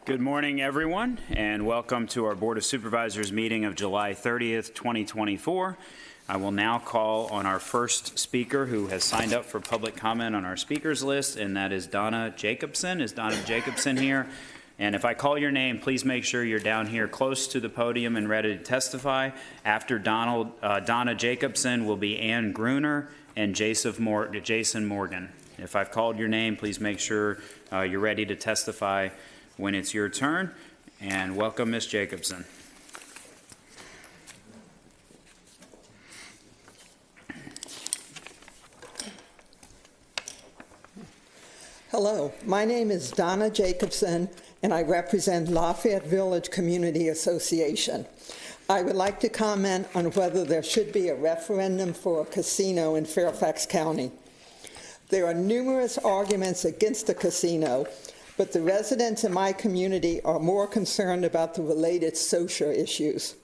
Good morning, everyone, and welcome to our Board of Supervisors meeting of July 30th, 2024. I will now call on our first speaker who has signed up for public comment on our speakers list, and that is Donna Jacobson. Is Donna Jacobson here? And if I call your name, please make sure you're down here close to the podium and ready to testify. After Donna Jacobson will be Ann Gruner and Jason Morgan. If I've called your name, please make sure you're ready to testify when it's your turn. And welcome, Ms. Jacobson. Hello, my name is Donna Jacobson, and I represent Lafayette Village Community Association. I would like to comment on whether there should be a referendum for a casino in Fairfax County. There are numerous arguments against a casino, but the residents in my community are more concerned about the related social issues.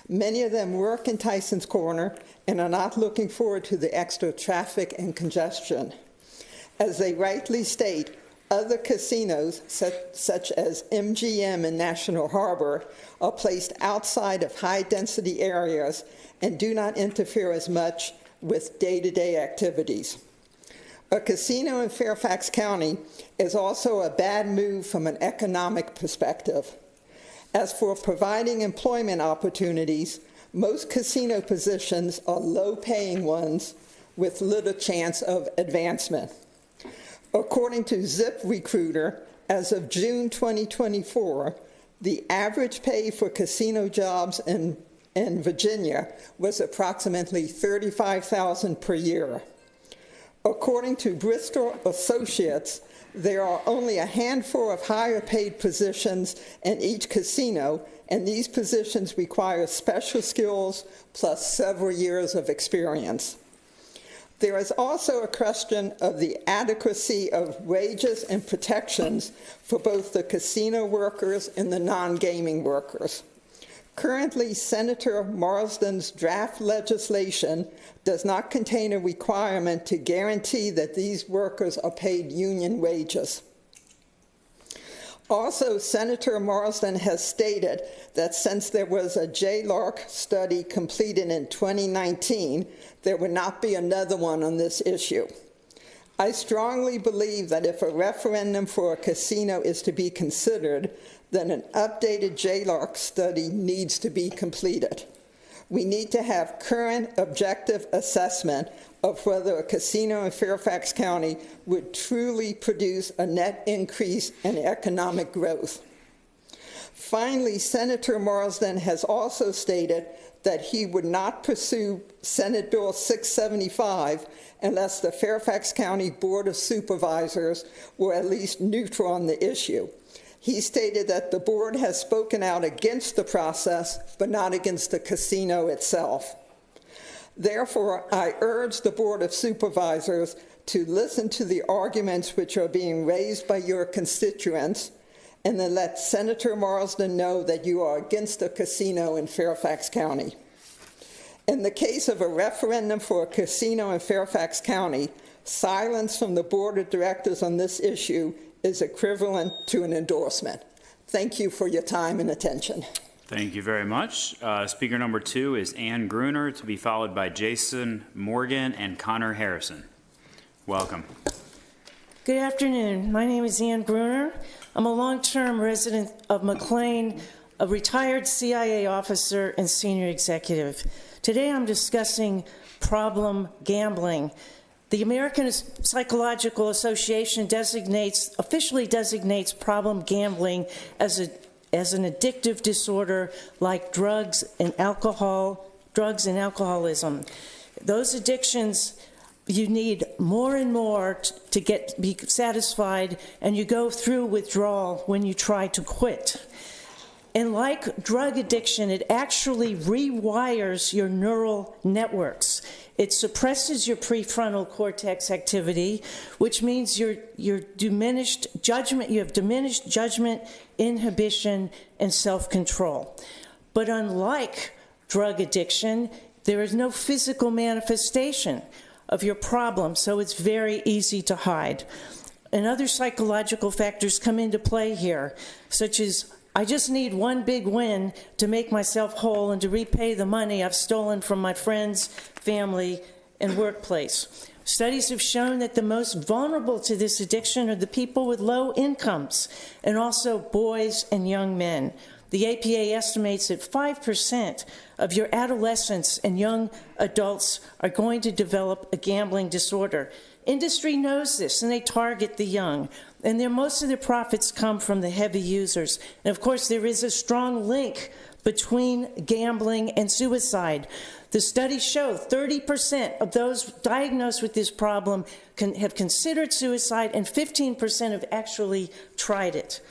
Many of them work in Tyson's Corner and are not looking forward to the extra traffic and congestion. As they rightly state, other casinos, such as MGM and National Harbor, are placed outside of high-density areas and do not interfere as much with day-to-day activities. A casino in Fairfax County is also a bad move from an economic perspective. As for providing employment opportunities, most casino positions are low-paying ones with little chance of advancement. According to ZipRecruiter, as of June 2024, the average pay for casino jobs in Virginia was approximately $35,000 per year. According to Bristol Associates, there are only a handful of higher paid positions in each casino, and these positions require special skills plus several years of experience. There is also a question of the adequacy of wages and protections for both the casino workers and the non-gaming workers. Currently, Senator Marsden's draft legislation does not contain a requirement to guarantee that these workers are paid union wages. Also, Senator Marsden has stated that since there was a JLARC study completed in 2019, there would not be another one on this issue. I strongly believe that if a referendum for a casino is to be considered, then an updated JLARC study needs to be completed. We need to have current objective assessment of whether a casino in Fairfax County would truly produce a net increase in economic growth. Finally, Senator Marsden has also stated that he would not pursue Senate Bill 675 unless the Fairfax County Board of Supervisors were at least neutral on the issue. He stated that the board has spoken out against the process, but not against the casino itself. Therefore, I urge the Board of Supervisors to listen to the arguments which are being raised by your constituents, and then let Senator Marsden know that you are against a casino in Fairfax County. In the case of a referendum for a casino in Fairfax County, silence from the Board of Directors on this issue is equivalent to an endorsement. Thank you for your time and attention. Thank you very much. Speaker number 2 is Ann Gruner, to be followed by Jason Morgan and Connor Harrison. Welcome. Good afternoon. My name is Ann Gruner. I'm a long-term resident of McLean, a retired CIA officer and senior executive. Today I'm discussing problem gambling. The American Psychological Association officially designates problem gambling as an addictive disorder like drugs and alcoholism. Those addictions, you need more and more to be satisfied, and you go through withdrawal when you try to quit. And like drug addiction, it actually rewires your neural networks. It suppresses your prefrontal cortex activity, which means you have diminished judgment, inhibition, and self-control. But unlike drug addiction, there is no physical manifestation of your problem, so it's very easy to hide. and other psychological factors come into play here, such as I just need one big win to make myself whole and to repay the money I've stolen from my friends, family, and workplace. Studies have shown that the most vulnerable to this addiction are the people with low incomes, and also boys and young men. The APA estimates that 5% of your adolescents and young adults are going to develop a gambling disorder. Industry knows this, and they target the young. And most of their profits come from the heavy users. And of course, there is a strong link between gambling and suicide. The studies show 30% of those diagnosed with this problem have considered suicide, and 15% have actually tried it.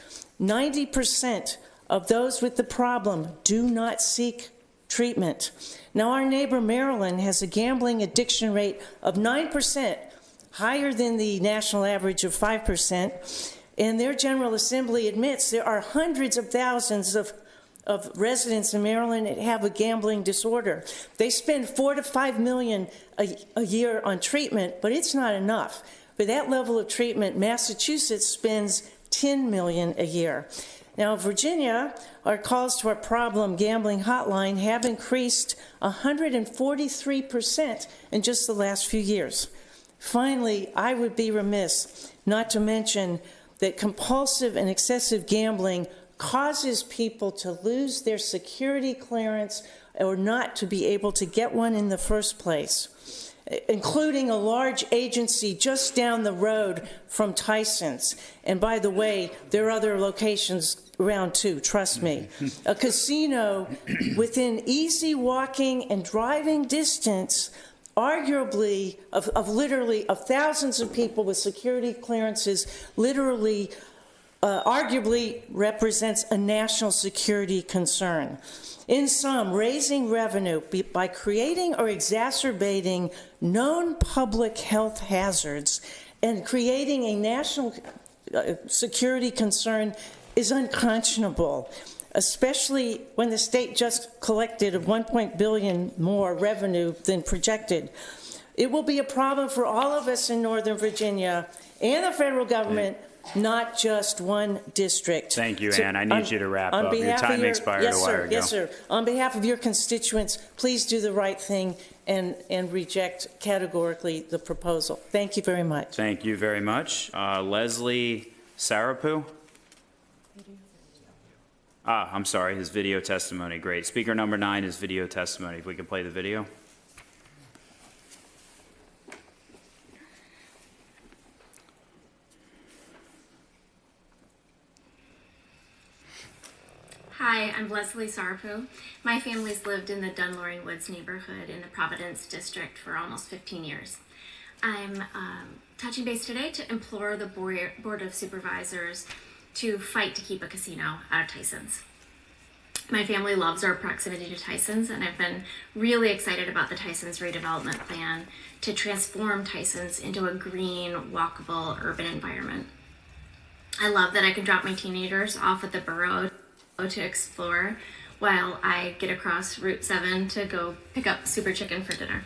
90% of those with the problem do not seek treatment. Now, our neighbor Maryland has a gambling addiction rate of 9%, higher than the national average of 5%, and their General Assembly admits there are hundreds of thousands of residents in Maryland that have a gambling disorder. They spend $4 to $5 million a year on treatment, but it's not enough. For that level of treatment, Massachusetts spends $10 million a year. Now, in Virginia, our calls to our problem gambling hotline have increased 143% in just the last few years. Finally, I would be remiss not to mention that compulsive and excessive gambling causes people to lose their security clearance or not to be able to get one in the first place, including a large agency just down the road from Tyson's. And by the way, there are other locations around too, trust me. A casino within easy walking and driving distance, arguably, literally of thousands of people with security clearances, literally, arguably represents a national security concern. In sum, raising revenue by creating or exacerbating known public health hazards and creating a national security concern is unconscionable, especially when the state just collected $1 billion more revenue than projected. It will be a problem for all of us in Northern Virginia and the federal government, not just one district. Thank you, Ann. I need you to wrap up. Your time expired a while ago. Yes, sir. On behalf of your constituents, please do the right thing and reject categorically the proposal. Thank you very much. Thank you very much. Leslie Sarapu? I'm sorry, his video testimony. Great. Speaker number 9 is video testimony. If we could play the video. Hi, I'm Leslie Sarapu. My family's lived in the Dunloring Woods neighborhood in the Providence district for almost 15 years. I'm touching base today to implore the Board of Supervisors to fight to keep a casino out of Tyson's. My family loves our proximity to Tyson's, and I've been really excited about the Tyson's redevelopment plan to transform Tyson's into a green, walkable, urban environment. I love that I can drop my teenagers off at the borough to explore while I get across Route 7 to go pick up Super Chicken for dinner.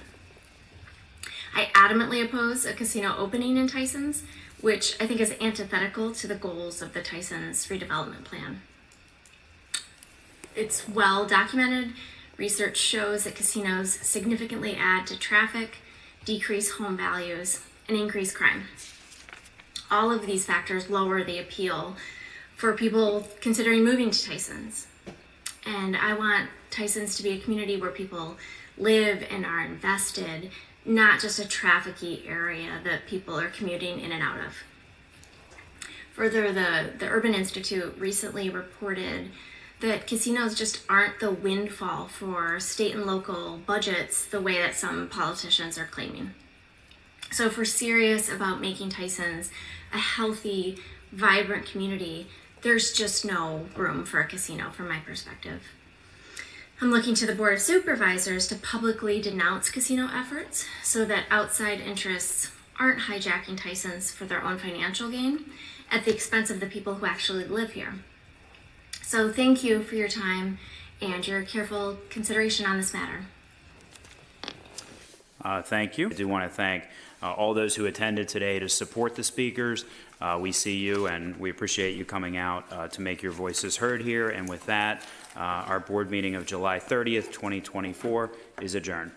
I adamantly oppose a casino opening in Tyson's, which I think is antithetical to the goals of the Tyson's redevelopment plan. It's well documented. Research shows that casinos significantly add to traffic, decrease home values, and increase crime. All of these factors lower the appeal for people considering moving to Tyson's. And I want Tyson's to be a community where people live and are invested, not just a trafficky area that people are commuting in and out of. Further, the Urban Institute recently reported that casinos just aren't the windfall for state and local budgets the way that some politicians are claiming. So if we're serious about making Tyson's a healthy, vibrant community, there's just no room for a casino from my perspective. I'm looking to the Board of Supervisors to publicly denounce casino efforts so that outside interests aren't hijacking Tyson's for their own financial gain at the expense of the people who actually live here. So thank you for your time and your careful consideration on this matter. Thank you. I do want to thank all those who attended today to support the speakers. we see you and we appreciate you coming out to make your voices heard here. And with that, our board meeting of July 30th, 2024 is adjourned.